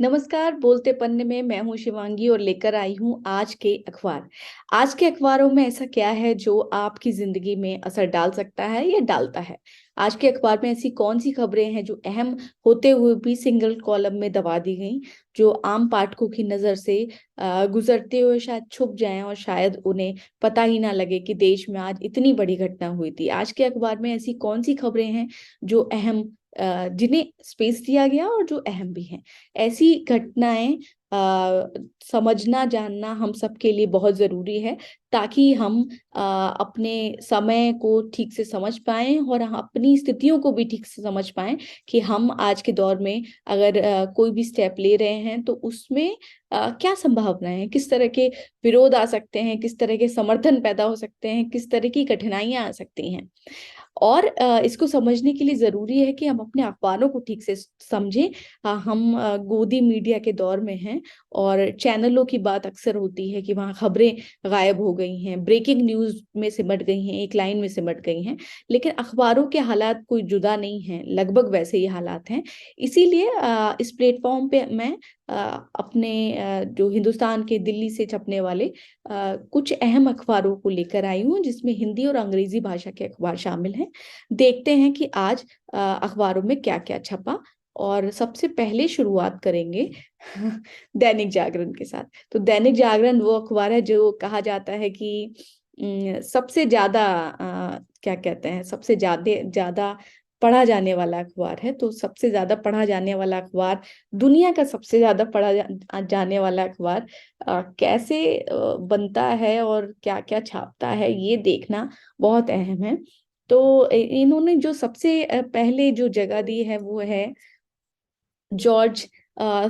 नमस्कार, बोलते पन्ने में मैं हूँ शिवांगी और लेकर आई हूँ आज के अखबार। आज के अखबारों में ऐसा क्या है जो आपकी ज़िंदगी में असर डाल सकता है या डालता है? आज के अखबार में ऐसी कौन-सी खबरें हैं जो अहम होते हुए भी सिंगल कॉलम में दबा दी गईं, जो आम पाठकों की नज़र से गुज़रते हुए शायद छुप जाएँ और शायद उन्हें पता ही ना लगे कि देश में आज इतनी बड़ी घटना हुई थी। आज के अखबार में ऐसी कौन-सी खबरें हैं जो जिन्हें स्पेस दिया गया और जो अहम भी हैं? ऐसी घटनाएँ समझना जानना हम सबके लिए बहुत ज़रूरी है ताकि हम अपने समय को ठीक से समझ पाएँ और हम अपनी स्थितियों को भी ठीक से समझ पाएँ कि हम आज के दौर में अगर कोई भी स्टेप ले रहे हैं तो उसमें क्या संभावनाएँ हैं? किस तरह के विरोध आ सकते हैं? किस तरह के समर्थन पैदा हो सकते हैं? किस तरह की कठिनाइयाँ आ सकती हैं? और इसको समझने के लिए ज़रूरी है कि हम अपने अखबारों को ठीक से समझें। हम गोदी मीडिया के दौर में हैं और चैनलों की बात अक्सर होती है कि वहाँ खबरें गायब हो गई हैं, ब्रेकिंग न्यूज़ में सिमट गई हैं, एक लाइन में सिमट गई हैं। लेकिन अखबारों के हालात कोई जुदा नहीं हैं, लगभग वैसे ही हालात हैं। इसीलिए इस प्लेटफ़ॉर्म पे मैं अ, अपने जो हिंदुस्तान के दिल्ली से छपने वाले कुछ अहम अखबारों को लेकर आई हूँ जिसमें हिंदी और अंग्रेजी भाषा के अखबार शामिल हैं। देखते हैं कि आज अखबारों में क्या-क्या छपा और सबसे पहले शुरुआत करेंगे दैनिक जागरण के साथ। तो दैनिक जागरण वो अखबार है जो कहा जाता है कि सबसे ज़्यादा क्या कहते हैं सबसे ज़्यादा पढ़ा जाने वाला अखबार है। तो सबसे ज़्यादा पढ़ा जाने वाला अखबार, दुनिया का सबसे ज़्यादा पढ़ा जाने वाला अखबार कैसे बनता है और क्या-क्या छापता है, ये देखना बहुत अहम है। तो इन्होंने जो सबसे पहले जो जगह दी है वो है जॉर्ज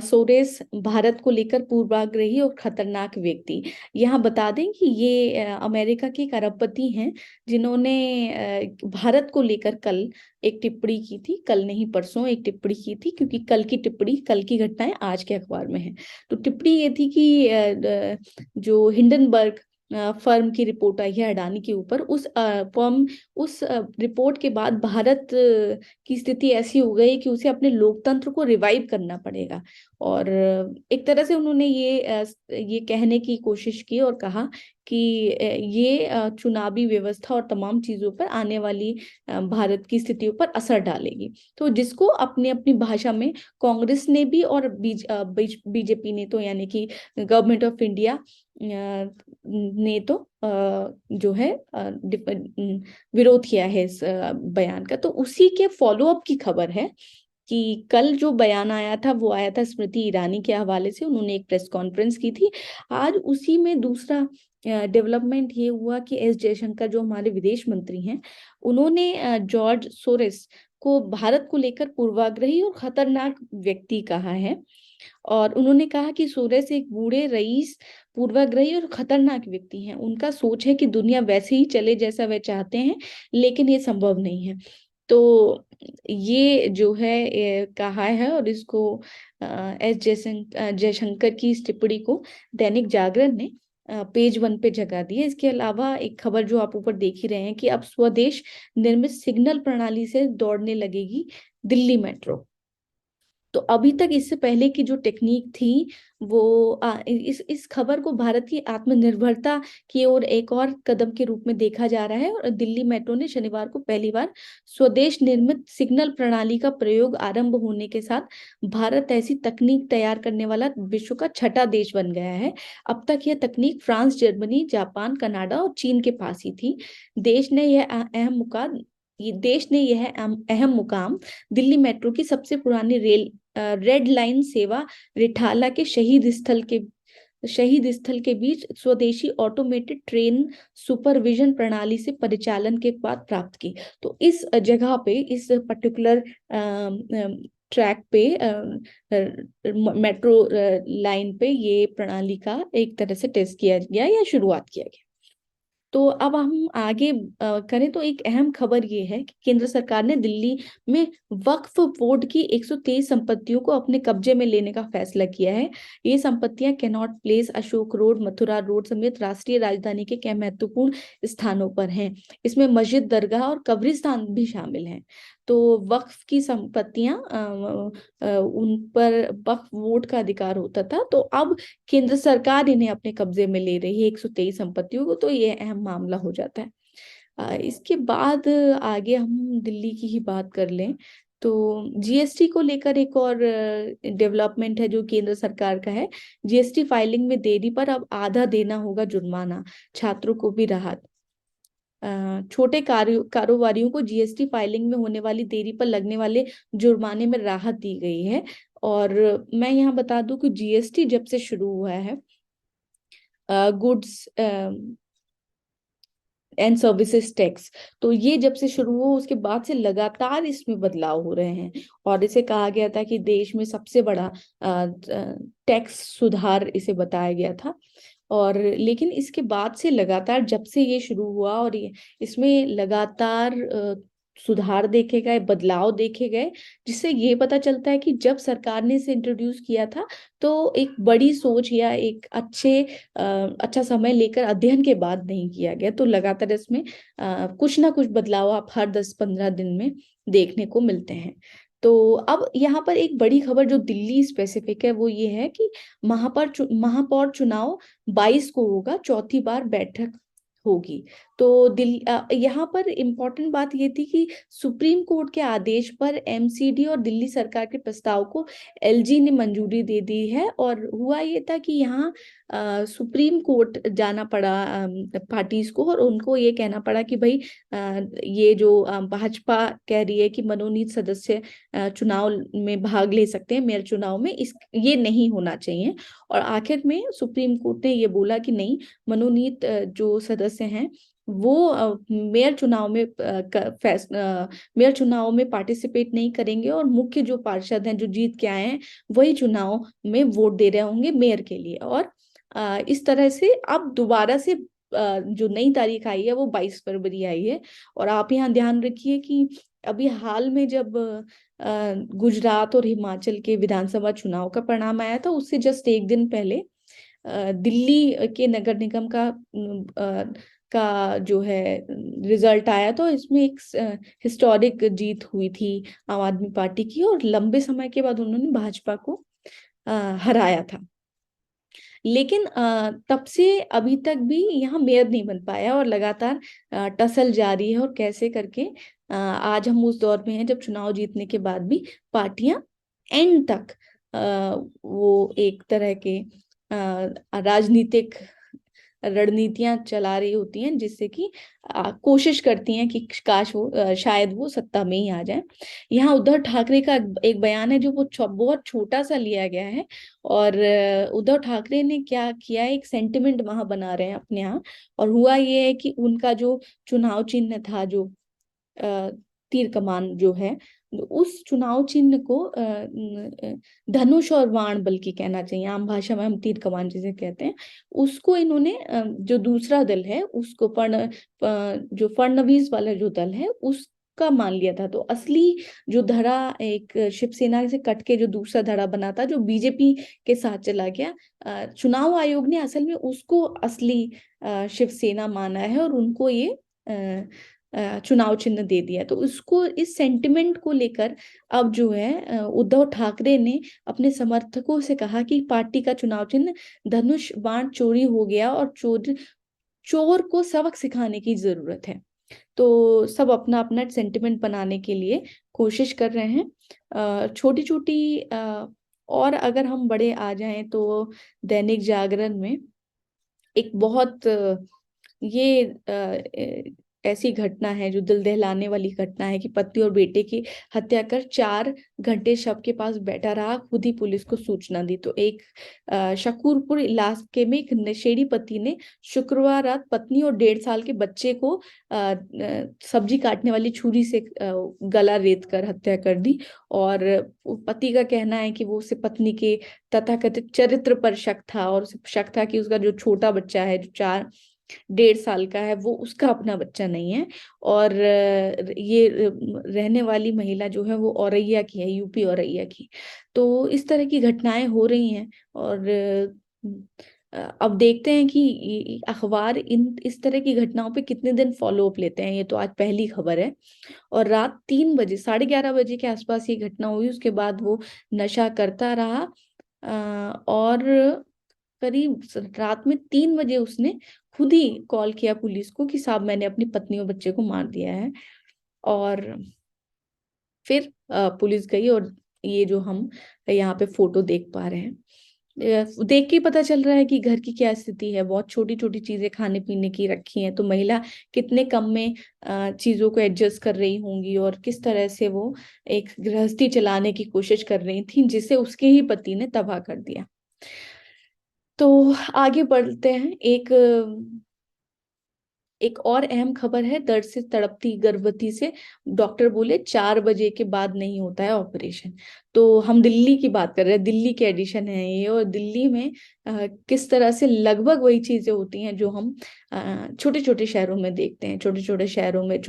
सोरेस भारत को लेकर पूर्वाग्रही और खतरनाक व्यक्ति। यहाँ बता दें कि ये अमेरिका के एक अरबपति हैं जिन्होंने भारत को लेकर कल एक टिप्पणी की थी, कल नहीं परसों एक टिप्पणी की थी क्योंकि कल की टिप्पणी, कल की घटनाएँ आज के अखबार में हैं। तो टिप्पणी ये थी कि जो हिंडनबर्ग फर्म की रिपोर्ट आई है अडानी के ऊपर, उस रिपोर्ट के बाद भारत की स्थिति ऐसी हो गई कि उसे अपने लोकतंत्र को रिवाइव करना पड़ेगा और एक तरह से उन्होंने ये कहने की कोशिश की और कहा कि ये चुनावी व्यवस्था और तमाम चीज़ों पर आने वाली भारत की स्थितियों पर असर डालेगी। तो जिसको अपनी-अपनी भाषा में कांग्रेस ने भी और बीजेपी ने तो यानी कि गवर्नमेंट ऑफ इंडिया ने तो जो है विरोध किया है इस बयान का। तो उसी के फ़ॉलो अप की खबर है कि कल जो बयान आया था वो आया था स्मृति ईरानी के हवाले से, उन्होंने एक प्रेस कॉन्फ्रेंस की थी। आज उसी में दूसरा डेवलपमेंट ये हुआ कि एस जयशंकर जो हमारे विदेश मंत्री हैं, उन्होंने जॉर्ज सोरेस को भारत को लेकर पूर्वाग्रही और खतरनाक व्यक्ति कहा है। और उन्होंने कहा कि सोरेस एक बूढ़े रईस, पूर्वाग्रही और खतरनाक व्यक्ति हैं। उनका सोच है कि दुनिया वैसे ही चले जैसा वह चाहते हैं, लेकिन ये संभव नहीं है। तो ये जो है कहा है और इसको जयशंकर की इस टिप्पणी को दैनिक जागरण ने पेज 1 पे जगह दी है। इसके अलावा एक खबर जो आप ऊपर देख ही रहे हैं कि अब स्वदेश निर्मित सिग्नल प्रणाली से दौड़ने लगेगी दिल्ली मेट्रो। तो अभी तक इससे पहले की जो टेक्नीक थी वो इस खबर को भारत की आत्मनिर्भरता की ओर एक और कदम के रूप में देखा जा रहा है और दिल्ली मेट्रो ने शनिवार को पहली बार स्वदेश निर्मित सिग्नल प्रणाली का प्रयोग आरंभ होने के साथ भारत ऐसी तकनीक तैयार करने वाला विश्व का छठा देश बन गया है। अब तक यह तकनीक फ्रांस, जर्मनी, जापान, कनाडा और चीन के पास ही थी। देश ने यह अहम मुकाम दिल्ली मेट्रो की सबसे पुरानी रेड लाइन सेवा रिठाला के शहीद स्थल के बीच स्वदेशी ऑटोमेटेड ट्रेन सुपरविजन प्रणाली से परिचालन के बाद प्राप्त की। तो इस जगह पे इस पर्टिकुलर ट्रैक पे मेट्रो लाइन पे ये प्रणाली का एक तरह से टेस्ट किया गया या शुरुआत किया गया। तो अब हम आगे करें तो एक अहम खबर ये है कि केंद्र सरकार ने दिल्ली में वक्फ बोर्ड की 123 संपत्तियों को अपने कब्जे में लेने का फैसला किया है। ये संपत्तियां cannot place, Ashok road, Mathura road समेत राष्ट्रीय राजधानी के कई महत्वपूर्ण स्थानों पर हैं। इसमें मस्जिद, दरगाह और कब्रिस्तान भी शामिल हैं। तो वक्फ की संपत्तियां उन पर वक्फ वोट का अधिकार होता था, तो अब केंद्र सरकार इन्हें अपने कब्जे में ले रही है 123 संपत्तियों को, तो ये अहम मामला हो जाता है। इसके बाद आगे हम दिल्ली की ही बात कर लें तो जीएसटी को लेकर एक और डेवलपमेंट है जो केंद्र सरकार का है। जीएसटी फाइलिंग में देरी पर अब आधा देना होगा जुर्माना, छात्रों को भी राहत। छोटे कारोबारियों को जीएसटी फाइलिंग में होने वाली देरी पर लगने वाले जुर्माने में राहत दी गई है। और मैं यहाँ बता दूं कि जीएसटी जब से शुरू हुआ है, गुड्स एंड सर्विसेज टैक्स, तो ये जब से शुरू हुआ उसके बाद से लगातार इसमें बदलाव हो रहे हैं। और इसे कहा गया था कि देश में सबसे बड़ा टैक्स सुधार इसे बताया गया था। और लेकिन इसके बाद से लगातार जब से ये शुरू हुआ और ये इसमें लगातार सुधार देखे गए, बदलाव देखे गए, जिससे ये पता चलता है कि जब सरकार ने इसे इंट्रोड्यूस किया था तो एक बड़ी सोच या एक अच्छा समय लेकर अध्ययन के बाद नहीं किया गया। तो लगातार इसमें कुछ ना कुछ बदलाव आप हर 10-15 दिन में देखने को मिलते हैं। तो अब यहाँ पर एक बड़ी खबर जो दिल्ली स्पेसिफिक है वो ये है कि महापौर चुनाव 22 को होगा, चौथी बार बैठक होगी। तो यहाँ पर इम्पोर्टेंट बात ये थी कि सुप्रीम कोर्ट के आदेश पर एमसीडी और दिल्ली सरकार के प्रस्ताव को एलजी ने मंजूरी दे दी है। और हुआ ये था कि यहाँ सुप्रीम कोर्ट जाना पड़ा पार्टीज को, और उनको ये कहना पड़ा कि भाई ये जो भाजपा कह रही है कि मनोनीत सदस्य चुनाव में भाग ले सकते हैं, मेयर चुनाव में, इस ये नहीं होना चाहिए। और आखिर में सुप्रीम कोर्ट ने ये बोला कि नहीं, मनोनीत जो सदस्य हैं वो मेयर चुनाव में मेयर चुनाव में पार्टिसिपेट नहीं करेंगे, और मुख्य जो पार्षद हैं जो जीत के आए हैं वही चुनाव में वोट दे रहे होंगे मेयर के लिए। और इस तरह से अब दोबारा से जो नई तारीख आई है वो 22 फरवरी आई है। और आप यहाँ ध्यान रखिए कि अभी हाल में जब गुजरात और हिमाचल के विधानसभा चुनाव का परिणाम आया था, उससे जस्ट एक दिन पहले दिल्ली के नगर निगम का जो है रिजल्ट आया, तो इसमें एक हिस्टोरिक जीत हुई थी आम आदमी पार्टी की, और लंबे समय के बाद उन्होंने भाजपा को हराया था। लेकिन तब से अभी तक भी यहाँ मेयर नहीं बन पाया, और लगातार टसल जारी है। और कैसे करके आज हम उस दौर में हैं जब चुनाव जीतने के बाद भी पार्टियां एंड तक वो एक तरह के राजनीतिक रणनीतियां चला रही होती हैं, जिससे कि कोशिश करती हैं कि काश वो शायद वो सत्ता में ही आ जाए। यहाँ उद्धव ठाकरे का एक बयान है जो वो बहुत छोटा सा लिया गया है। और उद्धव ठाकरे ने क्या किया, एक सेंटिमेंट वहां बना रहे हैं अपने यहाँ। और हुआ ये है कि उनका जो चुनाव चिन्ह था, जो तीर कमान जो है, उस चुनाव चिन्ह को धनुष और बाण बल्कि कहना चाहिए, आम भाषा में हम तीर कमान जिसे कहते हैं, उसको इन्होंने जो दूसरा दल है उसको जो फडणवीस वाला जो दल है उसका मान लिया था। तो असली जो धड़ा एक शिवसेना से कट के जो दूसरा धड़ा बना था जो बीजेपी के साथ चला गया, चुनाव आयोग ने असल में उसको असली शिवसेना माना है और उनको ये चुनाव चिन्ह दे दिया। तो उसको, इस सेंटिमेंट को लेकर अब जो है उद्धव ठाकरे ने अपने समर्थकों से कहा कि पार्टी का चुनाव चिन्ह धनुष बाण चोरी हो गया और चोर को सबक सिखाने की जरूरत है। तो सब अपना अपना सेंटिमेंट बनाने के लिए कोशिश कर रहे हैं। छोटी छोटी और अगर हम बड़े आ जाएं तो दैनिक जागरण में एक बहुत ऐसी घटना है जो दिल दहलाने वाली घटना है कि पति और बेटे की हत्या कर 4 घंटे शव के पास बैठा रहा, खुद ही पुलिस को सूचना दी। तो एक शकूरपुर इलाके में एक नशेड़ी पति ने शुक्रवार रात पत्नी और 1.5 साल के बच्चे को सब्जी काटने वाली छुरी से गला रेत कर हत्या कर दी। और पति का कहना है कि वो उसे पत्नी के तथाकथित चरित्र पर शक था, और उसे शक था कि उसका जो छोटा बच्चा है जो 1.5 साल का है वो उसका अपना बच्चा नहीं है। और ये रहने वाली महिला जो है वो औरैया की है, यूपी औरैया की। तो इस तरह की घटनाएं हो रही हैं। और अब देखते हैं कि अखबार इन इस तरह की घटनाओं पे कितने दिन फॉलो अप लेते हैं। ये तो आज पहली खबर है। और रात 3 बजे, 11:30 बजे के आसपास ये घटना हुई। उसके बाद वो नशा करता रहा, और करीब रात में 3 बजे उसने खुद ही कॉल किया पुलिस को कि साहब मैंने अपनी पत्नी और बच्चे को मार दिया है। और फिर पुलिस गई, और ये जो हम यहाँ पे फोटो देख पा रहे हैं, देख के ही पता चल रहा है कि घर की क्या स्थिति है। बहुत छोटी छोटी चीजें खाने पीने की रखी हैं, तो महिला कितने कम में चीजों को एडजस्ट कर रही होंगी, और किस तरह से वो एक गृहस्थी चलाने की कोशिश कर रही थी, जिसे उसके ही पति ने तबाह कर दिया। तो आगे बढ़ते हैं। एक और अहम खबर है, दर्द से तड़पती गर्भवती से डॉक्टर बोले 4 बजे के बाद नहीं होता है ऑपरेशन। तो हम दिल्ली की बात कर रहे हैं, दिल्ली के एडिशन है ये। और दिल्ली में किस तरह से लगभग वही चीजें होती हैं जो हम छोटे छोटे शहरों में देखते हैं। छोटे छोटे शहरों में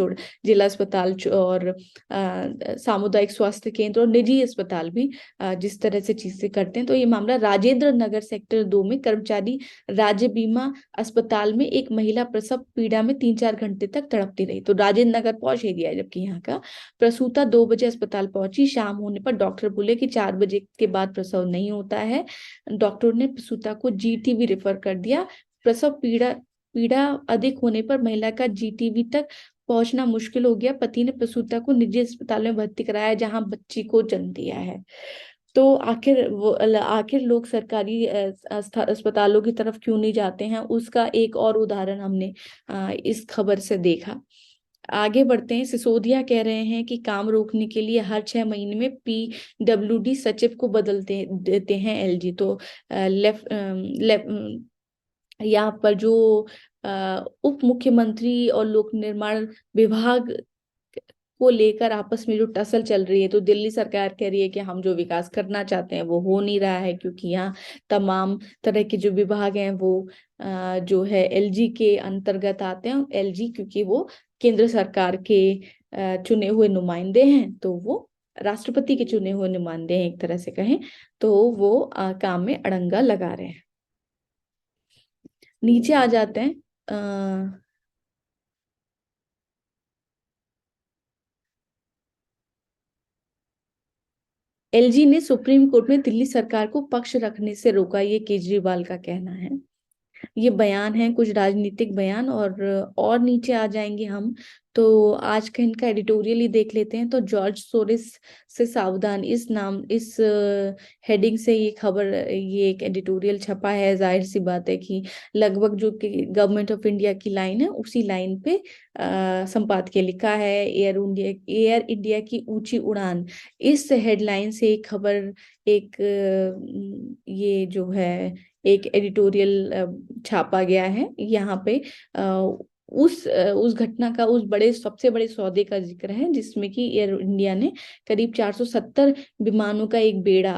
जिला अस्पताल और सामुदायिक स्वास्थ्य केंद्र और निजी अस्पताल भी जिस तरह से चीजें करते हैं। तो ये मामला राजेंद्र नगर सेक्टर 2 में कर्मचारी राज्य बीमा अस्पताल में एक महिला प्रसव पीड़ा में 3-4 घंटे तक तड़पती रही। तो राजेंद्र नगर पॉश एरिया है, जबकि यहाँ का प्रसूता 2 बजे अस्पताल पहुंची। शाम होने पर डॉक्टर बोले कि 4 बजे के बाद प्रसव नहीं होता है। डॉक्टर ने प्रसूता को जीटीबी रेफर कर दिया। प्रसव पीड़ा पीड़ा अधिक होने पर महिला का जीटीबी तक पहुंचना मुश्किल हो गया। पति ने प्रसूता को निजी अस्पताल में भर्ती कराया, जहां बच्ची को जन्म दिया है। तो आखिर लोग सरकारी अस्पतालों की तरफ क्यों नहीं जाते हैं, उसका एक और उदाहरण हमने इस खबर से देखा। आगे बढ़ते हैं। सिसोदिया कह रहे हैं कि काम रोकने के लिए हर 6 महीने में पीडब्ल्यूडी सचिव को बदलते देते हैं एलजी। तो लेफ्ट यहाँ पर जो उप मुख्यमंत्री और लोक निर्माण विभाग को लेकर आपस में जो टसल चल रही है, तो दिल्ली सरकार कह रही है कि हम जो विकास करना चाहते हैं वो हो नहीं रहा है, क्योंकि यहाँ तमाम तरह के जो विभाग हैं वो जो है एलजी के अंतर्गत आते हैं। एलजी क्योंकि वो केंद्र सरकार के चुने हुए नुमाइंदे हैं, तो वो राष्ट्रपति के चुने हुए नुमाइंदे हैं एक तरह से कहें, तो वो काम में अड़ंगा लगा रहे हैं। नीचे आ जाते हैं। एलजी ने सुप्रीम कोर्ट में दिल्ली सरकार को पक्ष रखने से रोका, ये केजरीवाल का कहना है। ये बयान है, कुछ राजनीतिक बयान। और नीचे आ जाएंगे हम, तो आज का इनका एडिटोरियल ही देख लेते हैं। तो जॉर्ज सोरेस से सावधान, इस हेडिंग से ये खबर, ये एक एडिटोरियल छपा है। जाहिर सी बात है कि लगभग जो गवर्नमेंट ऑफ इंडिया की लाइन है, उसी लाइन पे संपादकीय लिखा है। एयर इंडिया की ऊंची उड़ान, इस हेडलाइन से एक खबर, एक ये जो है एक एडिटोरियल छापा गया है। यहाँ पे उस घटना का, उस बड़े सबसे बड़े सौदे का जिक्र है, जिसमें कि एयर इंडिया ने करीब 470 विमानों का एक बेड़ा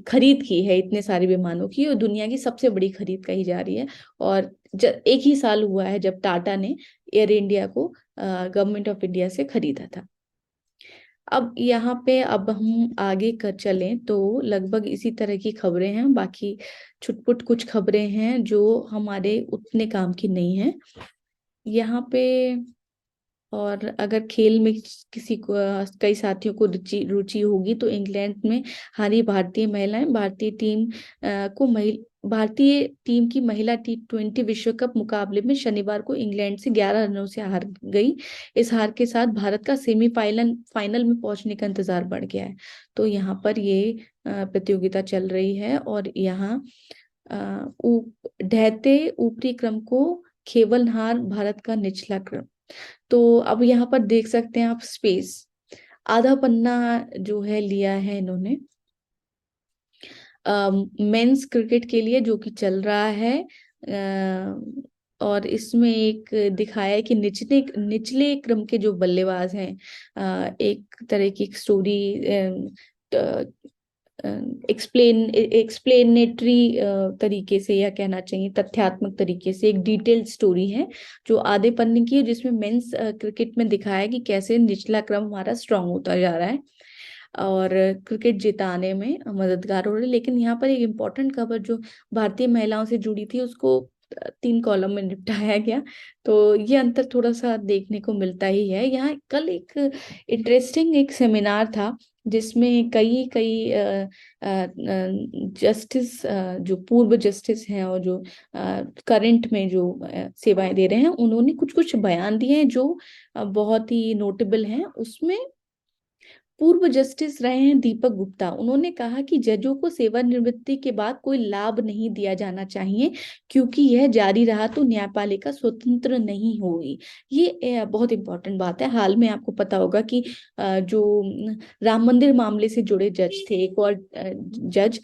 खरीद की है। इतने सारे विमानों की, और दुनिया की सबसे बड़ी खरीद कही जा रही है। और एक ही साल हुआ है जब टाटा ने एयर इंडिया को गवर्नमेंट ऑफ इंडिया से खरीदा था। अब यहाँ पे अब हम आगे कर चलें तो लगभग इसी तरह की खबरें हैं। बाकी छुटपुट कुछ खबरें हैं जो हमारे उतने काम की नहीं है यहाँ पे। और अगर खेल में किसी को, कई साथियों को रुचि रुचि होगी, तो इंग्लैंड में हारी भारतीय महिलाएं, भारतीय टीम की महिला T20 विश्व कप मुकाबले में शनिवार को इंग्लैंड से 11 रनों से हार गई। इस हार के साथ भारत का सेमीफाइनल फाइनल में पहुंचने का इंतजार बढ़ गया है। तो यहाँ पर ये प्रतियोगिता चल रही है, और यहाँ ढहते ऊपरी क्रम को खेवनहार भारत का निचला क्रम। तो अब यहाँ पर देख सकते हैं आप, स्पेस आधा पन्ना जो है लिया है इन्होंने मेंस क्रिकेट के लिए, जो कि चल रहा है। और इसमें एक दिखाया है कि निचले निचले क्रम के जो बल्लेबाज हैं, एक तरह की स्टोरी, एक्सप्लेनेटरी तरीके से, या कहना चाहिए तथ्यात्मक तरीके से, एक डिटेल्ड स्टोरी है जो आधे पन्ने की है, जिसमें मेंस क्रिकेट में दिखाया है कि कैसे निचला क्रम हमारा स्ट्रांग होता जा रहा है। और क्रिकेट जिताने में मददगार हो रहे। लेकिन यहाँ पर एक इम्पोर्टेंट खबर जो भारतीय महिलाओं से जुड़ी थी उसको 3 कॉलम में निपटाया गया। तो ये अंतर थोड़ा सा देखने को मिलता ही है। यहाँ कल एक इंटरेस्टिंग एक सेमिनार था जिसमें कई कई जस्टिस, जो पूर्व जस्टिस हैं और जो करंट में जो सेवाएं दे रहे हैं, उन्होंने कुछ कुछ बयान दिए हैं जो बहुत ही नोटेबल हैं। उसमें पूर्व जस्टिस रहे हैं दीपक गुप्ता। उन्होंने कहा कि जजों को सेवानिवृत्ति के बाद कोई लाभ नहीं दिया जाना चाहिए, क्योंकि यह जारी रहा तो न्यायपालिका स्वतंत्र नहीं होगी। ये बहुत इंपॉर्टेंट बात है। हाल में आपको पता होगा कि जो राम मंदिर मामले से जुड़े जज थे, एक और जज,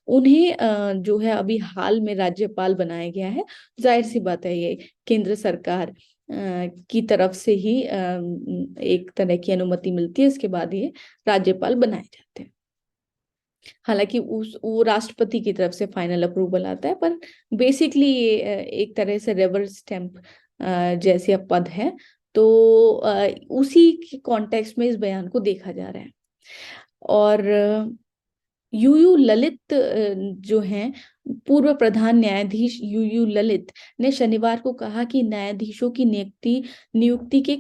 उन्हें जो है अभी हाल में राज्यपाल बनाया गया है। जाहिर सी बात है, ये केंद्र सरकार की तरफ से ही एक तरह की अनुमति मिलती है, इसके बाद ये राज्यपाल बनाए जाते हैं। हालांकि उस वो राष्ट्रपति की तरफ से फाइनल अप्रूवल आता है, पर बेसिकली ये एक तरह से रेबर स्टैंप जैसे पद है। तो उसी के कॉन्टेक्स्ट में इस बयान को देखा जा रहा है। और यूयू ललित जो हैं, पूर्व प्रधान न्यायाधीश यूयू ललित ने शनिवार को कहा कि न्यायाधीशों की नियुक्ति नियुक्ति के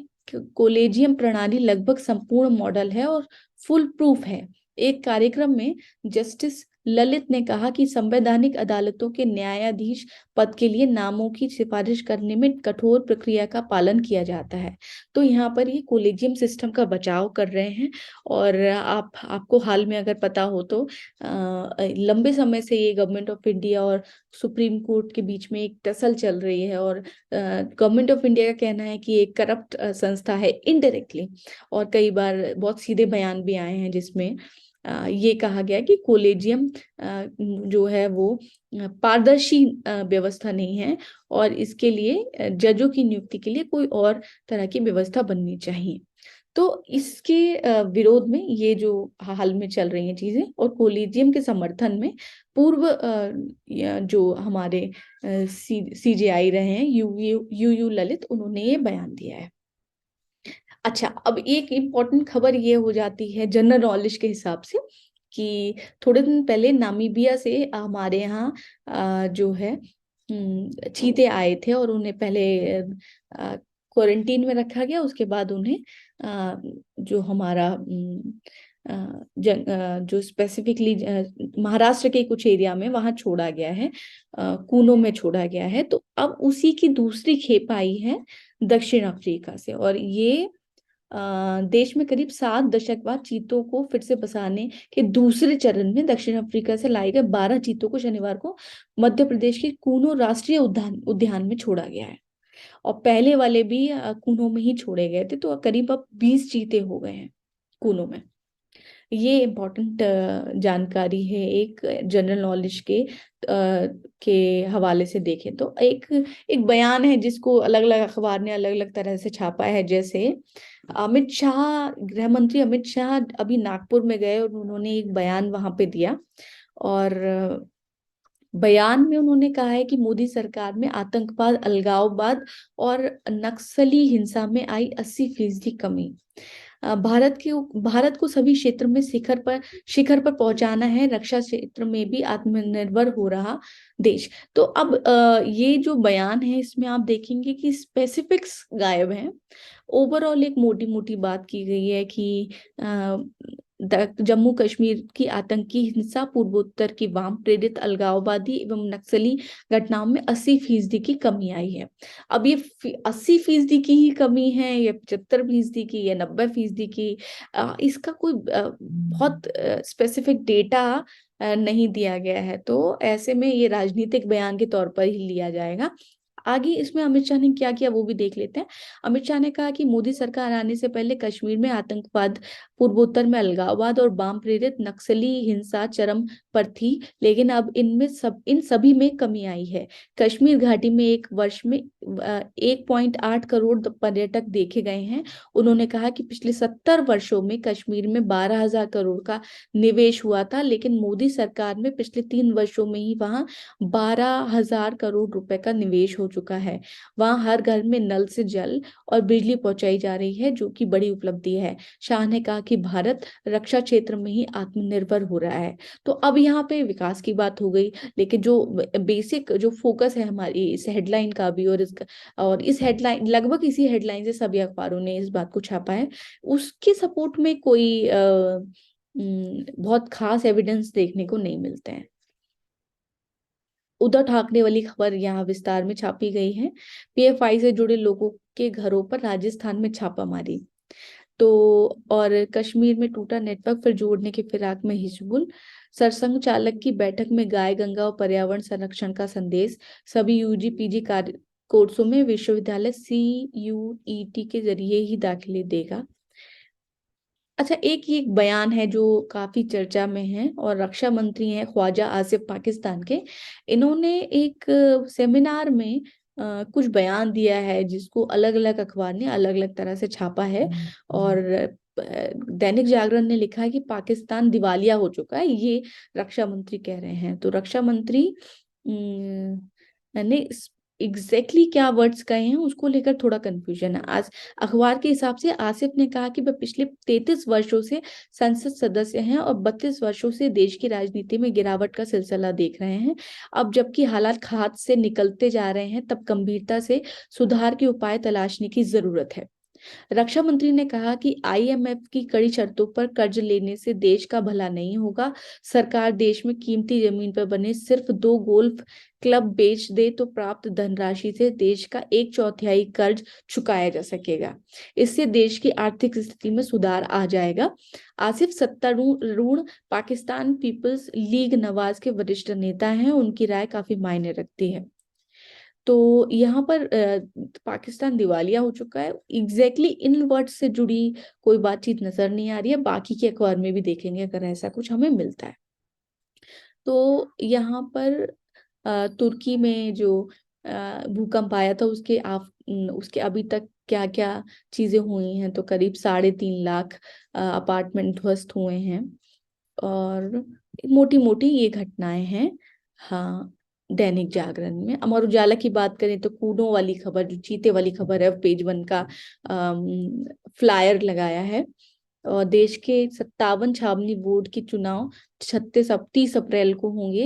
कोलेजियम प्रणाली लगभग संपूर्ण मॉडल है और फुल प्रूफ है। एक कार्यक्रम में जस्टिस ललित ने कहा कि संवैधानिक अदालतों के न्यायाधीश पद के लिए नामों की सिफारिश करने में कठोर प्रक्रिया का पालन किया जाता है। तो यहाँ पर ये कोलेजियम सिस्टम का बचाव कर रहे हैं। और आपको हाल में अगर पता हो तो लंबे समय से ये गवर्नमेंट ऑफ इंडिया और सुप्रीम कोर्ट के बीच में एक टसल चल रही है। और गवर्नमेंट ऑफ इंडिया का कहना है कि एक करप्ट संस्था है इनडायरेक्टली। और कई बार बहुत सीधे बयान भी आए हैं जिसमें ये कहा गया कि कोलेजियम जो है वो पारदर्शी व्यवस्था नहीं है, और इसके लिए जजों की नियुक्ति के लिए कोई और तरह की व्यवस्था बननी चाहिए। तो इसके विरोध में ये जो हाल में चल रही हैं चीजें, और कोलिजियम के समर्थन में पूर्व जो हमारे सीजेआई रहे हैं यूयू ललित, उन्होंने ये बयान दिया है। अच्छा, अब एक इम्पोर्टेंट खबर ये हो जाती है जनरल नॉलेज के हिसाब से कि थोड़े दिन पहले नामीबिया से हमारे यहाँ जो है चीते आए थे, और उन्हें पहले क्वारंटीन में रखा गया। उसके बाद उन्हें जो हमारा जो स्पेसिफिकली महाराष्ट्र के कुछ एरिया में वहां छोड़ा गया है, कूनो में छोड़ा गया है। तो अब उसी की दूसरी खेप आई है दक्षिण अफ्रीका से। और ये देश में करीब 7 दशक बाद चीतों को फिर से बसाने के दूसरे चरण में दक्षिण अफ्रीका से लाए गए 12 चीतों को शनिवार को मध्य प्रदेश के कूनो राष्ट्रीय उद्यान उद्यान में छोड़ा गया है। और पहले वाले भी कूनो में ही छोड़े गए थे। तो करीब अब 20 चीते हो गए हैं कूनो में। ये इम्पोर्टेंट जानकारी है एक जनरल नॉलेज के हवाले से देखें तो। एक एक बयान है जिसको अलग अलग अखबार ने अलग अलग तरह से छापा है। जैसे अमित शाह, गृह मंत्री अमित शाह अभी नागपुर में गए और उन्होंने एक बयान वहां पे दिया। और बयान में उन्होंने कहा है कि मोदी सरकार में आतंकवाद, अलगाववाद और नक्सली हिंसा में आई 80% कमी। भारत को सभी क्षेत्र में शिखर पर पहुंचाना है, रक्षा क्षेत्र में भी आत्मनिर्भर हो रहा देश। तो अब ये जो बयान है इसमें आप देखेंगे कि स्पेसिफिक्स गायब हैं। ओवरऑल एक मोटी मोटी बात की गई है कि जम्मू कश्मीर की आतंकी हिंसा, पूर्वोत्तर की वाम प्रेरित अलगाववादी एवं नक्सली घटनाओं में 80% की कमी आई है। अब ये 80% की ही कमी है या 75% की या 90% की, इसका कोई बहुत स्पेसिफिक डेटा नहीं दिया गया है। तो ऐसे में ये राजनीतिक बयान के तौर पर ही लिया जाएगा। आगे इसमें अमित शाह ने क्या किया वो भी देख लेते हैं। अमित शाह ने कहा कि मोदी सरकार आने से पहले कश्मीर में आतंकवाद, पूर्वोत्तर में अलगाववाद और वाम प्रेरित नक्सली हिंसा चरम पर थी, लेकिन अब इन सभी में कमी आई है। कश्मीर घाटी में एक वर्ष में 1.8 करोड़ पर्यटक देखे गए हैं। उन्होंने कहा कि पिछले 70 वर्षों में कश्मीर में 12,000 करोड़ का निवेश हुआ था, लेकिन मोदी सरकार में पिछले 3 वर्षों में ही वहां 12,000 करोड़ रुपए का निवेश हो चुका है। वहां हर घर में नल से जल और बिजली पहुंचाई जा रही है, जो कि बड़ी उपलब्धि है। शाह ने कहा कि भारत रक्षा क्षेत्र में ही आत्मनिर्भर हो रहा है। तो अब यहाँ पे विकास की बात हो गई, लेकिन जो बेसिक जो फोकस है हमारी इस हेडलाइन का भी, और इस हेडलाइन, लगभग इसी हेडलाइन से सभी अखबारों ने इस बात को छापा है, उसके सपोर्ट में कोई बहुत खास एविडेंस देखने को नहीं मिलते हैं। उद्धव ठाकरे वाली खबर यहाँ विस्तार में छापी गई है। पीएफआई से जुड़े लोगों के घरों पर राजस्थान में छापा मारी। तो और कश्मीर में टूटा नेटवर्क, फिर जोड़ने के फिराक में हिजबुल। सरसंघ चालक की बैठक में गाय गंगा और पर्यावरण संरक्षण का संदेश। सभी यूजी पीजी कार्य कोर्सों में विश्वविद्यालय CUET के जरिए ही दाखिले देगा। अच्छा, एक ये एक बयान है जो काफी चर्चा में है, और रक्षा मंत्री हैं ख्वाजा आसिफ पाकिस्तान के। इन्होंने एक सेमिनार में कुछ बयान दिया है, जिसको अलग अलग अखबार ने अलग अलग तरह से छापा है। और दैनिक जागरण ने लिखा है कि पाकिस्तान दिवालिया हो चुका है, ये रक्षा मंत्री कह रहे हैं। तो रक्षा मंत्री ने एग्जैक्टली क्या वर्ड्स कहे हैं उसको लेकर थोड़ा कंफ्यूजन है। आज अखबार के हिसाब से आसिफ ने कहा कि वह पिछले 33 वर्षों से संसद सदस्य हैं और 32 वर्षों से देश की राजनीति में गिरावट का सिलसिला देख रहे हैं। अब जबकि हालात हाथ से निकलते जा रहे हैं, तब गंभीरता से सुधार के उपाय तलाशने की जरूरत है। रक्षा मंत्री ने कहा कि IMF की कड़ी शर्तों पर कर्ज लेने से देश का भला नहीं होगा। सरकार देश में कीमती जमीन पर बने सिर्फ 2 गोल्फ क्लब बेच दे तो प्राप्त धनराशि से देश का 1/4 कर्ज चुकाया जा सकेगा। इससे देश की आर्थिक स्थिति में सुधार आ जाएगा। आसिफ सत्तारूढ़ पाकिस्तान पीपल्स लीग नवाज के वरिष्ठ नेता हैं, उनकी राय काफी मायने रखती है। तो यहाँ पर पाकिस्तान दिवालिया हो चुका है, इन वर्ड्स से जुड़ी कोई बातचीत नजर नहीं आ रही है। बाकी के अखबार में भी देखेंगे अगर ऐसा कुछ हमें मिलता है। तो यहाँ पर तुर्की में जो भूकंप आया था, उसके अभी तक क्या क्या चीजें हुई हैं, तो करीब 3.5 लाख अपार्टमेंट ध्वस्त हुए हैं, और मोटी मोटी ये घटनाएं हैं। हाँ, दैनिक जागरण में। अमर उजाला की बात करें तो कूडों वाली खबर, जो चीते वाली खबर है, पेज 1 का फ्लायर लगाया है। और देश के 57 छावनी बोर्ड के चुनाव 30 अप्रैल को होंगे।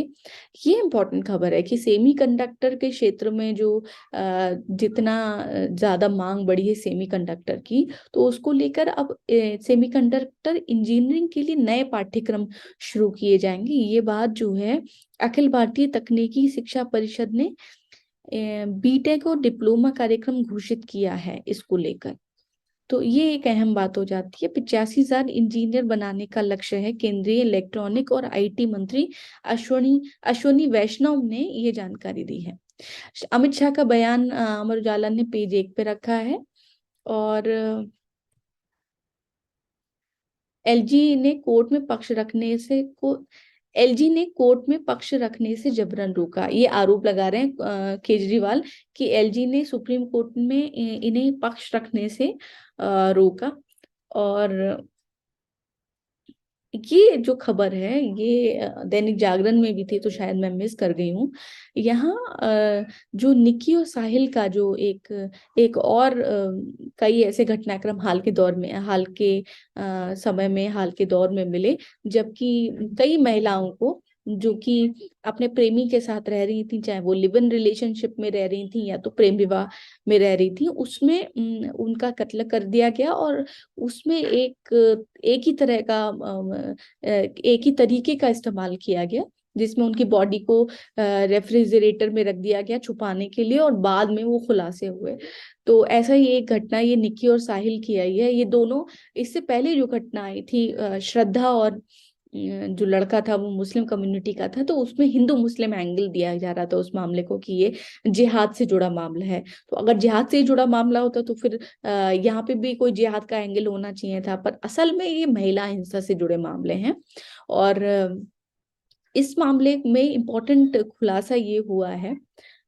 ये इम्पोर्टेंट खबर है कि सेमीकंडक्टर के क्षेत्र में जो जितना ज्यादा मांग बढ़ी है सेमीकंडक्टर की, तो उसको लेकर अब सेमीकंडक्टर इंजीनियरिंग के लिए नए पाठ्यक्रम शुरू किए जाएंगे। ये बात जो है, अखिल भारतीय तकनीकी शिक्षा परिषद ने बीटेक और डिप्लोमा कार्यक्रम घोषित किया है इसको लेकर। तो ये एक अहम बात हो जाती है। 85,000 इंजीनियर बनाने का लक्ष्य है। केंद्रीय इलेक्ट्रॉनिक और IT मंत्री अश्वनी वैष्णव ने ये जानकारी दी है। अमित शाह का बयान अमर उजाला ने पेज 1 पे रखा है। और एलजी ने कोर्ट में पक्ष रखने से को एलजी ने कोर्ट में पक्ष रखने से जबरन रोका। ये आरोप लगा रहे हैं केजरीवाल कि एलजी ने सुप्रीम कोर्ट में इन्हें पक्ष रखने से रोका। और ये जो खबर है, ये दैनिक जागरण में भी थी, तो शायद मैं मिस कर गई हूँ। यहाँ जो निक्की और साहिल का जो एक एक और कई ऐसे घटनाक्रम हाल के समय में, हाल के दौर में मिले, जबकि कई महिलाओं को जो कि अपने प्रेमी के साथ रह रही थी, चाहे वो लिव इन रिलेशनशिप में रह रही थी या तो प्रेम विवाह में रह रही थी, उसमें उनका कत्ल कर दिया गया। और उसमें एक ही तरह का एक ही तरीके का इस्तेमाल किया गया, जिसमें उनकी बॉडी को रेफ्रिजरेटर में रख दिया गया छुपाने के लिए, और बाद में वो खुलासे हुए। तो ऐसा ही एक घटना ये निक्की और साहिल की आई है। ये दोनों, इससे पहले जो घटना आई थी श्रद्धा और जो लड़का था वो मुस्लिम कम्युनिटी का था, तो उसमें हिंदू मुस्लिम एंगल दिया जा रहा था उस मामले को कि ये जिहाद से जुड़ा मामला है। तो अगर जिहाद से जुड़ा मामला होता तो फिर यहाँ पे भी कोई जिहाद का एंगल होना चाहिए था, पर असल में ये महिला हिंसा से जुड़े मामले हैं। और इस मामले में इम्पोर्टेंट खुलासा ये हुआ है,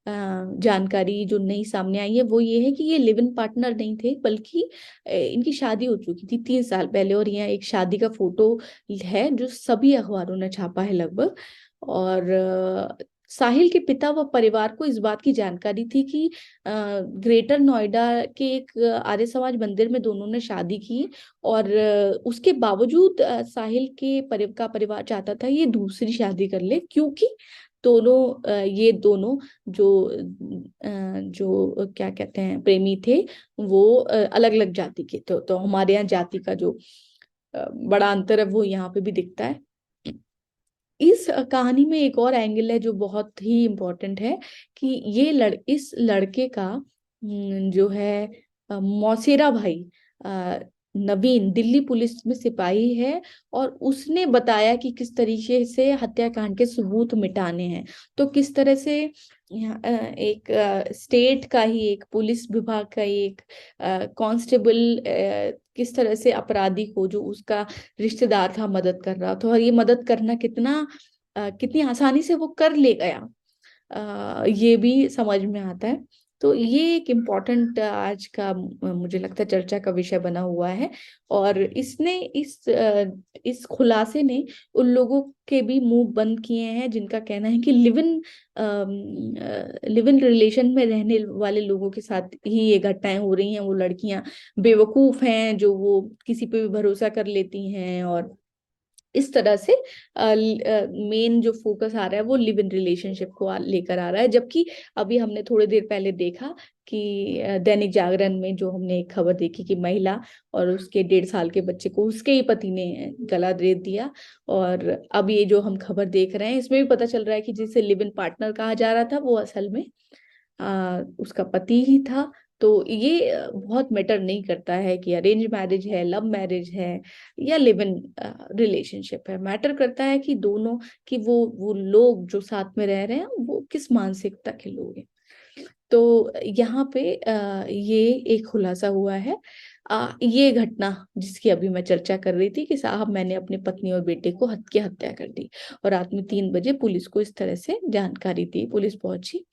जानकारी जो नई सामने आई है वो ये है कि ये लिव इन पार्टनर नहीं थे, बल्कि इनकी शादी हो चुकी थी 3 साल पहले। और यहाँ एक शादी का फोटो है जो सभी अखबारों ने छापा है लगभग। और साहिल के पिता व परिवार को इस बात की जानकारी थी कि ग्रेटर नोएडा के एक आर्य समाज मंदिर में दोनों ने शादी की, और उसके बावजूद साहिल के परिवार चाहता था ये दूसरी शादी कर ले, क्योंकि ये दोनों जो क्या कहते हैं प्रेमी थे, वो अलग अलग जाति के। तो हमारे यहाँ जाति का जो बड़ा अंतर है वो यहाँ पे भी दिखता है। इस कहानी में एक और एंगल है जो बहुत ही इम्पोर्टेंट है, कि इस लड़के का जो है मौसेरा भाई अ, नवीन दिल्ली पुलिस में सिपाही है, और उसने बताया कि किस तरीके से हत्याकांड के सबूत मिटाने हैं। तो किस तरह से एक स्टेट का ही, एक पुलिस विभाग का ही एक कांस्टेबल किस तरह से अपराधी को, जो उसका रिश्तेदार था, मदद कर रहा था, और ये मदद करना कितनी आसानी से वो कर ले गया, ये भी समझ में आता है। तो ये एक इम्पोर्टेंट आज का मुझे लगता है चर्चा का विषय बना हुआ है। और इस खुलासे ने उन लोगों के भी मुंह बंद किए हैं जिनका कहना है कि लिव इन रिलेशन में रहने वाले लोगों के साथ ही ये घटनाएं हो रही हैं। वो लड़कियां बेवकूफ हैं जो वो किसी पे भी भरोसा कर लेती हैं, और इस तरह से मेन जो फोकस आ रहा है वो लिव इन रिलेशनशिप को लेकर आ रहा है। जबकि अभी हमने थोड़ी देर पहले देखा कि दैनिक जागरण में जो हमने एक खबर देखी कि महिला और उसके 1.5 साल के बच्चे को उसके ही पति ने गला दे दिया। और अब ये जो हम खबर देख रहे हैं इसमें भी पता चल रहा है कि जिसे लिव इन पार्टनर कहा जा रहा था वो असल में उसका पति ही था। तो ये बहुत मैटर नहीं करता है कि अरेंज मैरिज है, लव मैरिज है, या लिव इन रिलेशनशिप है। मैटर करता है कि दोनों, कि वो लोग जो साथ में रह रहे हैं वो किस मानसिकता के लोग हैं। तो यहाँ पे ये एक खुलासा हुआ है। ये घटना जिसकी अभी मैं चर्चा कर रही थी कि साहब मैंने अपनी पत्नी और बेटे को हत्या कर दी, और रात में 3 बजे पुलिस को इस तरह से जानकारी दी, पुलिस पहुंची।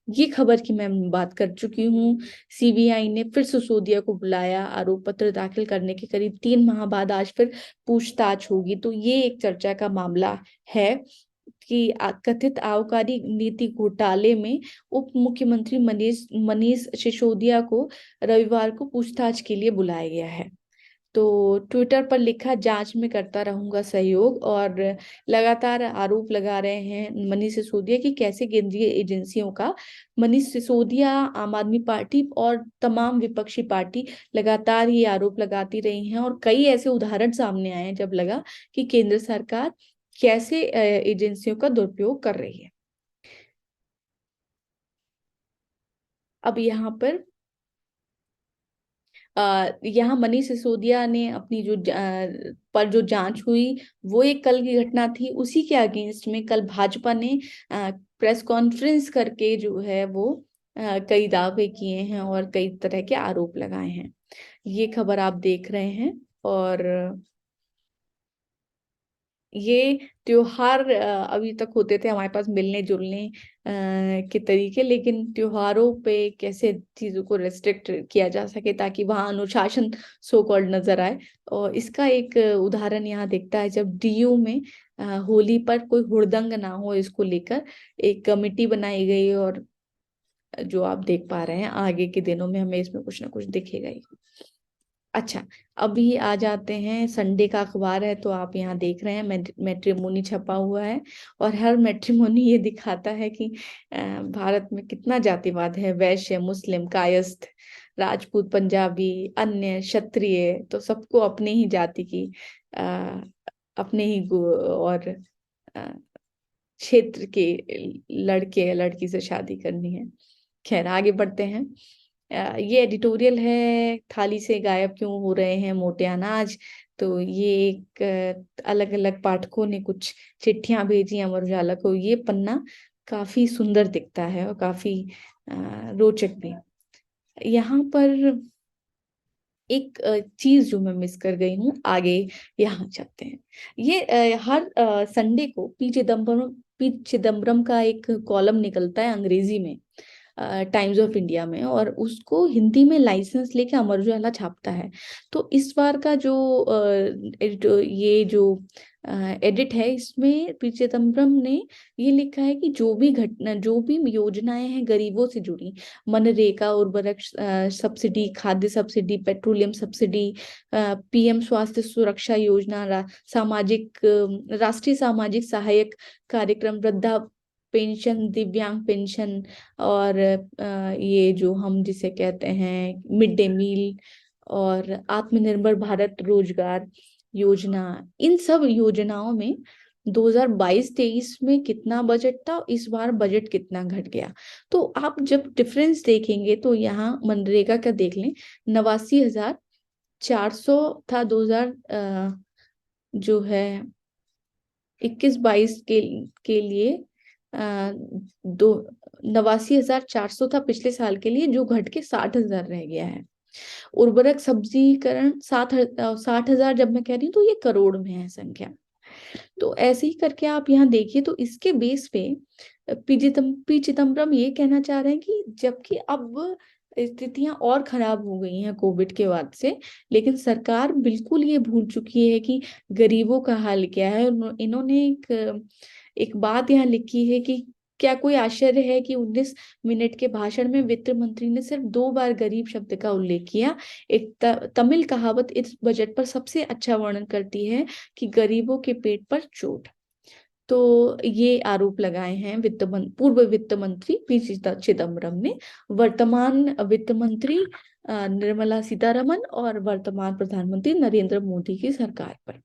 ये खबर की मैं बात कर चुकी हूँ। सीबीआई ने फिर सिसोदिया को बुलाया, आरोप पत्र दाखिल करने के करीब 3 माह बाद आज फिर पूछताछ होगी। तो ये एक चर्चा का मामला है कि कथित आबकारी नीति घोटाले में उप मुख्यमंत्री मनीष मनीष सिसोदिया को रविवार को पूछताछ के लिए बुलाया गया है। तो ट्विटर पर लिखा, जांच में करता रहूंगा सहयोग। और लगातार आरोप लगा रहे हैं मनीष सिसोदिया कि कैसे केंद्रीय एजेंसियों का, मनीष सिसोदिया, आम आदमी पार्टी और तमाम विपक्षी पार्टी लगातार ये आरोप लगाती रही हैं, और कई ऐसे उदाहरण सामने आए हैं जब लगा कि केंद्र सरकार कैसे एजेंसियों का दुरुपयोग कर रही है। अब यहाँ मनीष सिसोदिया ने अपनी पर जो जांच हुई वो एक कल की घटना थी। उसी के अगेंस्ट में कल भाजपा ने प्रेस कॉन्फ्रेंस करके जो है वो कई दावे किए हैं और कई तरह के आरोप लगाए हैं। ये खबर आप देख रहे हैं। और ये त्योहार अभी तक होते थे हमारे पास मिलने जुलने के तरीके, लेकिन त्योहारों पे कैसे चीजों को रेस्ट्रिक्ट किया जा सके ताकि वहाँ अनुशासन सो कॉल्ड नजर आए। और इसका एक उदाहरण यहाँ दिखता है जब डीयू में होली पर कोई हुड़दंग ना हो, इसको लेकर एक कमेटी बनाई गई, और जो आप देख पा रहे हैं आगे के दिनों में हमें इसमें कुछ ना कुछ दिखेगा ही। अच्छा, अभी आ जाते हैं, संडे का अखबार है तो आप यहाँ देख रहे हैं मैट्रिमोनी छपा हुआ है। और हर मैट्रिमोनी ये दिखाता है कि भारत में कितना जातिवाद है। वैश्य, मुस्लिम, कायस्थ, राजपूत, पंजाबी, अन्य, क्षत्रिय, तो सबको अपने ही जाति की आ, अपने ही और अ, क्षेत्र के लड़के या लड़की से शादी करनी है। खैर आगे बढ़ते हैं। ये एडिटोरियल है, थाली से गायब क्यों हो रहे हैं मोटे अनाज। तो ये एक अलग अलग पाठकों ने कुछ चिट्ठियां भेजी अमर उजाला को। ये पन्ना काफी सुंदर दिखता है और काफी रोचक भी। यहाँ पर एक चीज जो मैं मिस कर गई हूँ, आगे यहाँ चलते हैं। ये हर संडे को पी चिदम्बरम का एक कॉलम निकलता है अंग्रेजी में, टाइम्स ऑफ इंडिया में, और उसको हिंदी में लाइसेंस लेके अमर उजाला छापता है। तो इस बार का जो ये जो एडिट है इसमें, पी चिदम्बरम ने ये लिखा है कि जो भी घटना, जो भी योजनाएं हैं गरीबों से जुड़ी, मनरेगा, उर्वरक सब्सिडी, खाद्य सब्सिडी, पेट्रोलियम सब्सिडी, पीएम स्वास्थ्य सुरक्षा योजना, राष्ट्रीय सामाजिक सहायक कार्यक्रम, वृद्धा पेंशन, दिव्यांग पेंशन, और ये जो हम जिसे कहते हैं मिड डे मील, और आत्मनिर्भर भारत रोजगार योजना, इन सब योजनाओं में 2022-23 में कितना बजट था, इस बार बजट कितना घट गया। तो आप जब डिफरेंस देखेंगे तो यहाँ मनरेगा का देख लें, 89,400 था 2000 जो है 21-22 के लिए, दो 89,400 था पिछले साल के लिए, जो घट के 60,000 रह गया है। उर्वरक सब्जीकरण 60,000 जब मैं कह रही हूँ तो ये करोड़ में है संख्या। तो ऐसे ही करके आप यहाँ देखिए, तो इसके बेस पे पी चिदम्बरम ये कहना चाह रहे हैं कि जबकि अब स्थितियां और खराब हो गई हैं कोविड के बाद से, लेकिन सरकार बिल्कुल ये भूल चुकी है कि गरीबों का हाल क्या है। इन्होंने एक बात यहाँ लिखी है कि क्या कोई आश्चर्य है कि 19 मिनट के भाषण में वित्त मंत्री ने सिर्फ 2 बार गरीब शब्द का उल्लेख किया। एक तमिल कहावत इस बजट पर सबसे अच्छा वर्णन करती है कि गरीबों के पेट पर चोट। तो ये आरोप लगाए हैं पूर्व वित्त मंत्री पी चिदम्बरम ने वर्तमान वित्त मंत्री निर्मला सीतारमन और वर्तमान प्रधानमंत्री नरेंद्र मोदी की सरकार पर।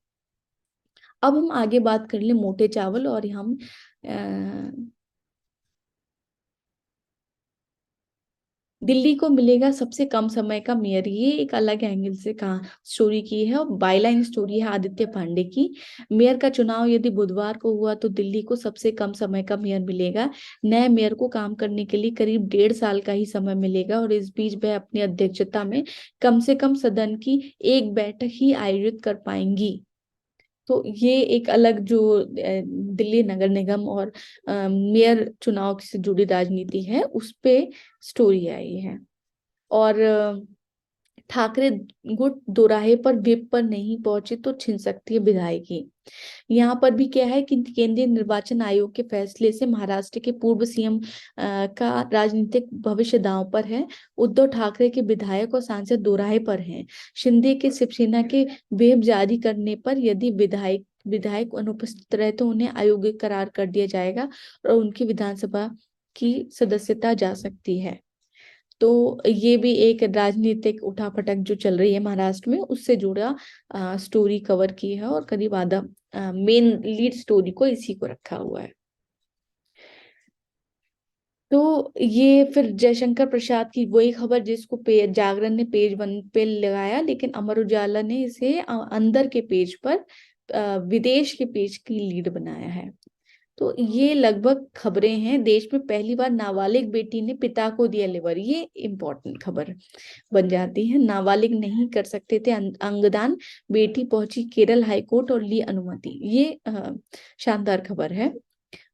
अब हम आगे बात कर लें मोटे चावल, और हम दिल्ली को मिलेगा सबसे कम समय का मेयर, ये एक अलग एंगल से कहा स्टोरी की है, और बाईलाइन स्टोरी है आदित्य पांडे की। मेयर का चुनाव यदि बुधवार को हुआ तो दिल्ली को सबसे कम समय का मेयर मिलेगा। नए मेयर को काम करने के लिए करीब 1.5 साल का ही समय मिलेगा, और इस बीच वह अपनी अध्यक्षता में कम से कम सदन की एक बैठक ही आयोजित कर पाएंगी। तो ये एक अलग जो दिल्ली नगर निगम और मेयर चुनाव से जुड़ी राजनीति है उस पे स्टोरी आई है। और ठाकरे गुट दोराहे पर व्हिप पर नहीं पहुंचे तो छिन सकती है विधायकी। यहाँ पर भी क्या है कि केंद्रीय निर्वाचन आयोग के फैसले से महाराष्ट्र के पूर्व सीएम का राजनीतिक भविष्य दांव पर है। उद्धव ठाकरे के विधायक और सांसद दोराहे पर हैं। शिंदे के शिवसेना के वेब जारी करने पर यदि विधायक अनुपस्थित रहे तो उन्हें अयोग्य करार कर दिया जाएगा और उनकी विधानसभा की सदस्यता जा सकती है। तो ये भी एक राजनीतिक उठापटक जो चल रही है महाराष्ट्र में उससे जुड़ा स्टोरी कवर की है, और करीब आधा मेन लीड स्टोरी को इसी को रखा हुआ है। तो ये फिर जयशंकर प्रसाद की वही खबर जिसको जागरण ने पेज 1 पे लगाया, लेकिन अमर उजाला ने इसे अंदर के पेज पर विदेश के पेज की लीड बनाया है। तो ये लगभग खबरें हैं। देश में पहली बार नाबालिग बेटी ने पिता को दिया लिवर, ये इम्पोर्टेंट खबर बन जाती है। नाबालिग नहीं कर सकते थे अंगदान, बेटी पहुंची केरल हाईकोर्ट और ली अनुमति, ये शानदार खबर है।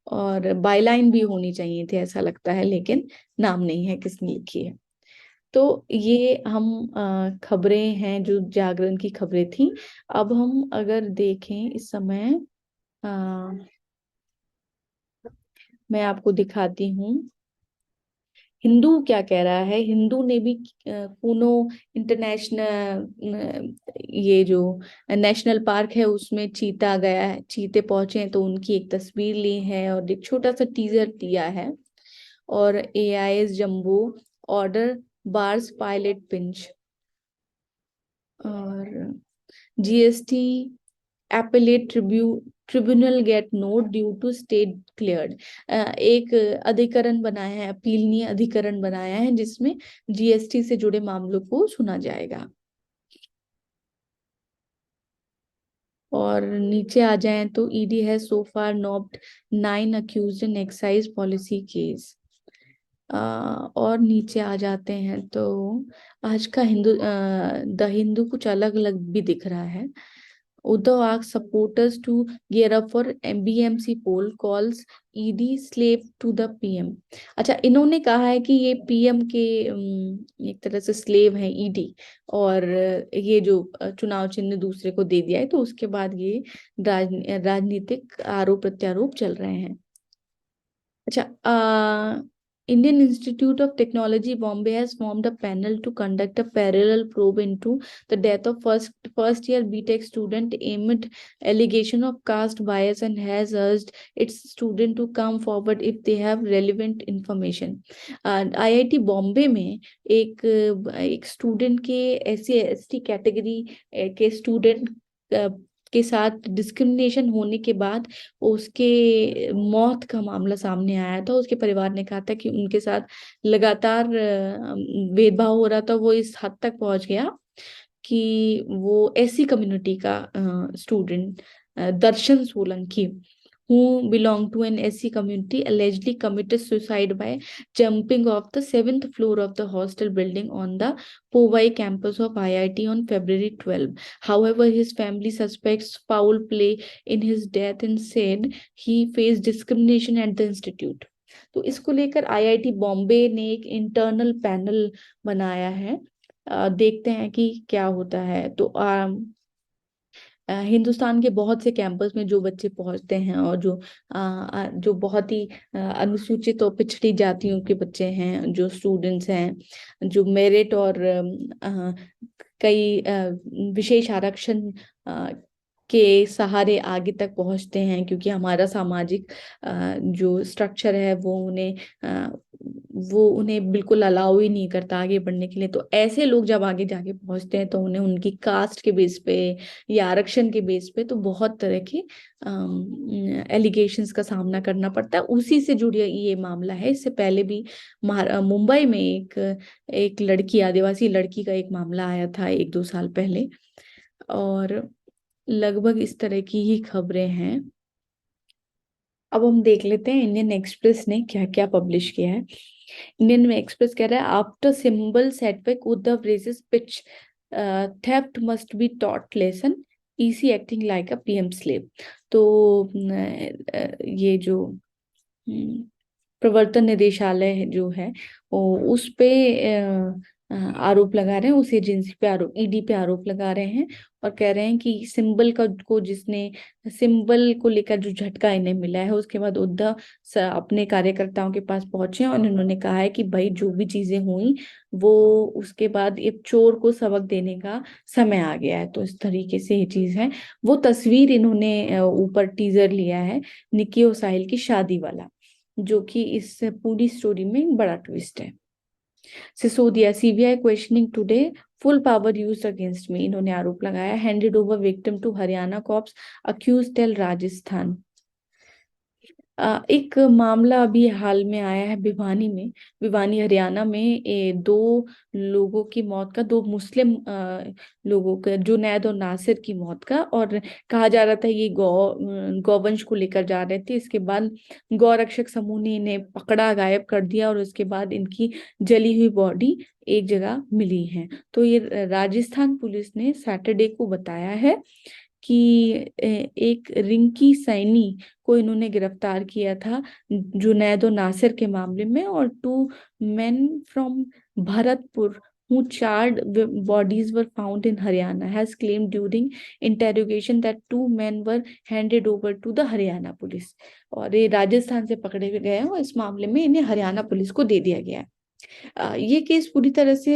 और बायलाइन भी होनी चाहिए थी ऐसा लगता है, लेकिन नाम नहीं है किसने लिखी है। तो ये हम खबरें हैं जो जागरण की खबरें थी। अब हम अगर देखें इस समय, मैं आपको दिखाती हूँ हिंदू क्या कह रहा है। हिंदू ने भी कूनो इंटरनेशनल, ये जो नेशनल पार्क है उसमें चीता गया है, चीते पहुंचे हैं, तो उनकी एक तस्वीर ली है और एक छोटा सा टीजर दिया है। और AIS jumbo order bars pilot pinch, और GST appellate tribunal get nod due to state cleared. एक अधिकरण बनाया है, अपीलनीय अधिकरण बनाया है जिसमें जीएसटी से जुड़े मामलों को सुना जाएगा। और नीचे आ जाएं तो ईडी है सो फार नॉब्ड 9 अक्यूज्ड इन एक्साइज पॉलिसी केस। और नीचे आ जाते हैं तो आज का द हिंदू कुछ अलग अलग भी दिख रहा है। Uddhav asked supporters to gear up for BMC poll, calls ED slave to the PM। अच्छा, इन्होंने कहा है कि ये पीएम के एक तरह से स्लेव हैं ईडी, और ये जो चुनाव चिन्ह दूसरे को दे दिया है, तो उसके बाद ये राजनीतिक आरोप प्रत्यारोप चल रहे हैं। अच्छा, Indian Institute of Technology Bombay has formed a panel to conduct a parallel probe into the death of first year BTech student amid allegation of caste bias, and has urged its student to come forward if they have relevant information। IIT Bombay में एक student के SC ST category के student के साथ discrimination होने के बाद उसके मौत का मामला सामने आया था। उसके परिवार ने कहा था कि उनके साथ लगातार भेदभाव हो रहा था। वो इस हद तक पहुंच गया कि वो ऐसी कम्युनिटी का student Darshan Solanki, who belong to an SC community, allegedly committed suicide by jumping off the seventh floor of the hostel building on the Powai campus of IIT on February 12. However, his family suspects foul play in his death and said he faced discrimination at the institute। तो इसको लेकर IIT Bombay ने एक internal panel बनाया है। देखते हैं कि क्या होता है। तो हिंदुस्तान के बहुत से कैंपस में जो बच्चे पहुंचते हैं, और जो बहुत ही अनुसूचित और पिछड़ी जातियों के बच्चे हैं, जो स्टूडेंट्स हैं, जो मेरिट और कई विशेष आरक्षण के सहारे आगे तक पहुंचते हैं, क्योंकि हमारा सामाजिक जो स्ट्रक्चर है वो उन्हें बिल्कुल अलाउ ही नहीं करता आगे बढ़ने के लिए। तो ऐसे लोग जब आगे जाके पहुंचते हैं तो उन्हें उनकी कास्ट के बेस पे या आरक्षण के बेस पे तो बहुत तरह के एलिगेशंस का सामना करना पड़ता है। उसी से जुड़ी ये मामला है। इससे पहले भी मुंबई में एक लड़की, आदिवासी लड़की का एक मामला आया था 1-2 साल पहले, और लगभग इस तरह की ही खबरें हैं। अब हम देख लेते हैं इंडियन एक्सप्रेस ने क्या क्या पब्लिश किया है। इंडियन एक्सप्रेस कह रहा है, after symbol setback Uddhav raises pitch, theft must be taught lesson, EC acting like a PM slave. तो ये जो प्रवर्तन निदेशालय जो है वो उस पे आरोप लगा रहे हैं, उस एजेंसी पे आरोप, ईडी पे आरोप लगा रहे हैं, और कह रहे हैं कि सिंबल को जिसने सिंबल को लेकर जो झटका इन्हें मिला है, उसके बाद उद्धव अपने कार्यकर्ताओं के पास पहुंचे और उन्होंने कहा है कि भाई जो भी चीजें हुई वो उसके बाद एक चोर को सबक देने का समय आ गया है। तो इस तरीके से ये चीज है। वो तस्वीर इन्होंने ऊपर टीजर लिया है निकी और साहिल की शादी वाला, जो कि इस पूरी स्टोरी में एक बड़ा ट्विस्ट है। Sisodia, CBI questioning today, full power used against me, इन्होंने आरोप लगाया। Handed over victim to Haryana cops, accuse tell Rajasthan. एक मामला अभी हाल में आया है भिवानी में, भिवानी हरियाणा में, दो लोगों की मौत का, दो मुस्लिम लोगों का, जुनैद और नासिर की मौत का, और कहा जा रहा था ये गौवंश को लेकर जा रहे थे। इसके बाद गौरक्षक समूह ने इन्हें पकड़ा, गायब कर दिया, और उसके बाद इनकी जली हुई बॉडी एक जगह मिली है। तो ये राजस्थान पुलिस ने सैटरडे को बताया है कि एक रिंकी सैनी को इन्होंने गिरफ्तार किया था जुनैद और नासिर के मामले में, और 2 men from Bharatpur who charred bodies were found in Haryana has claimed during interrogation that 2 men were handed over to the Haryana police. और ये राजस्थान से पकड़े गए हैं और इस मामले में इन्हें हरियाणा पुलिस को दे दिया गया है। ये केस पूरी तरह से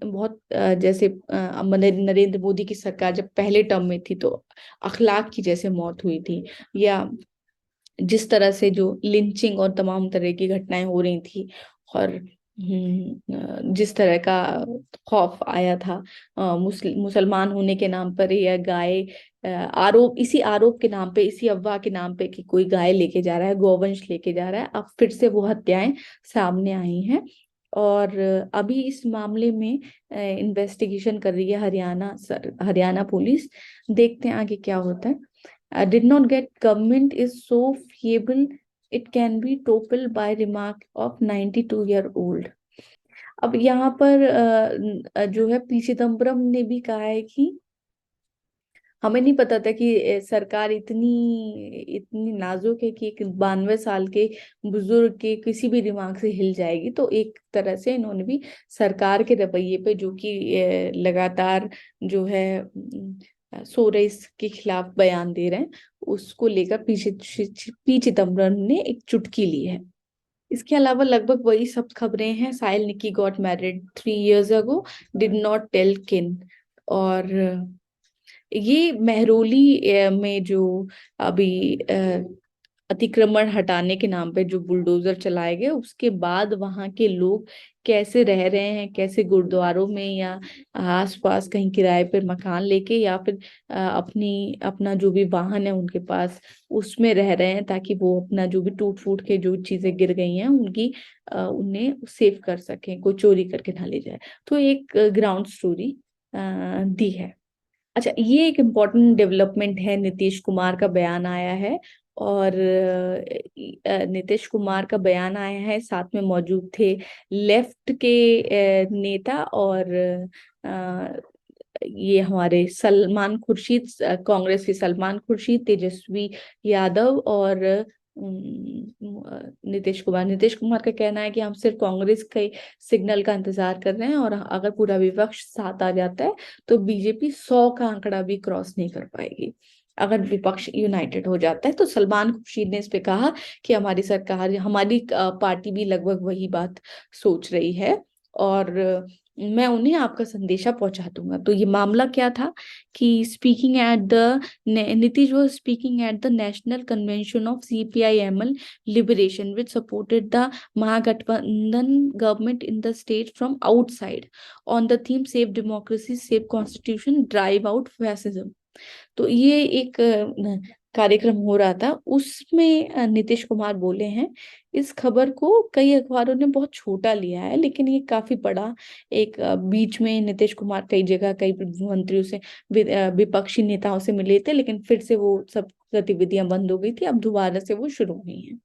बहुत जैसे नरेंद्र मोदी की सरकार जब पहले टर्म में थी तो अखलाक की जैसे मौत हुई थी, या जिस तरह से जो लिंचिंग और तमाम तरह की घटनाएं हो रही थी, और जिस तरह का खौफ आया था मुसलमान होने के नाम पर, या गाय आरोप, इसी आरोप के नाम पे, इसी अफवाह के नाम पे कि कोई गाय लेके जा रहा है, गौवंश लेके जा रहा है, अब फिर से वो हत्याएं सामने आई हैं। और अभी इस मामले में इन्वेस्टिगेशन कर रही है हरियाणा पुलिस। देखते हैं आगे क्या होता है। Did not get government is so feeble it can be toppled by remark of 92-year-old। अब यहाँ पर जो है पी चिदम्बरम ने भी कहा है कि हमें नहीं पता था कि सरकार इतनी इतनी नाजुक है कि एक 92 साल के बुजुर्ग के किसी भी दिमाग से हिल जाएगी। तो एक तरह से इन्होंने भी सरकार के रवैये पे, जो कि लगातार जो है सोरेस के खिलाफ बयान दे रहे हैं, उसको लेकर पी चिदम्बरम ने एक चुटकी ली है। इसके अलावा लगभग वही सब खबरें हैं। Sahil Nikki got married 3 years ago, did not tell किन। और ये मेहरौली में जो अभी अतिक्रमण हटाने के नाम पे जो बुलडोजर चलाए गए, उसके बाद वहां के लोग कैसे रह रहे हैं, कैसे गुरुद्वारों में या आसपास कहीं किराए पर मकान लेके, या फिर अपनी अपना जो भी वाहन है उनके पास, उसमें रह रहे हैं, ताकि वो अपना जो भी टूट फूट के जो चीजें गिर गई हैं उनकी उन्हें सेव कर सकें, कोई चोरी करके ना ले जाए। तो एक ग्राउंड स्टोरी दी है। अच्छा, ये एक इम्पोर्टेंट डेवलपमेंट है, नीतीश कुमार का बयान आया है। और नीतीश कुमार का बयान आया है, साथ में मौजूद थे लेफ्ट के नेता, और अ, ये हमारे सलमान खुर्शीद, कांग्रेस के सलमान खुर्शीद, तेजस्वी यादव, और नीतीश कुमार का कहना है कि हम सिर्फ कांग्रेस के सिग्नल का इंतजार कर रहे हैं, और अगर पूरा विपक्ष साथ आ जाता है तो बीजेपी 100 का आंकड़ा भी क्रॉस नहीं कर पाएगी। अगर विपक्ष यूनाइटेड हो जाता है, तो सलमान खुर्शीद ने इस पे कहा कि हमारी सरकार, हमारी पार्टी भी लगभग वही बात सोच रही है, और मैं उन्हें आपका संदेशा पहुंचा दूंगा। तो ये मामला क्या था कि speaking at the Nitish was speaking at the national convention of CPI-ML liberation, which supported the Mahagathbandhan government in the state from outside, on the theme Save Democracy, Save Constitution, Drive Out Fascism। तो ये एक कार्यक्रम हो रहा था, उसमें नीतीश कुमार बोले हैं। इस खबर को कई अखबारों ने बहुत छोटा लिया है, लेकिन ये काफी बड़ा एक बीच में नीतीश कुमार कई जगह कई मंत्रियों से, विपक्षी नेताओं से मिले थे, लेकिन फिर से वो सब गतिविधियां बंद हो गई थी, अब दोबारा से वो शुरू हुई हैं।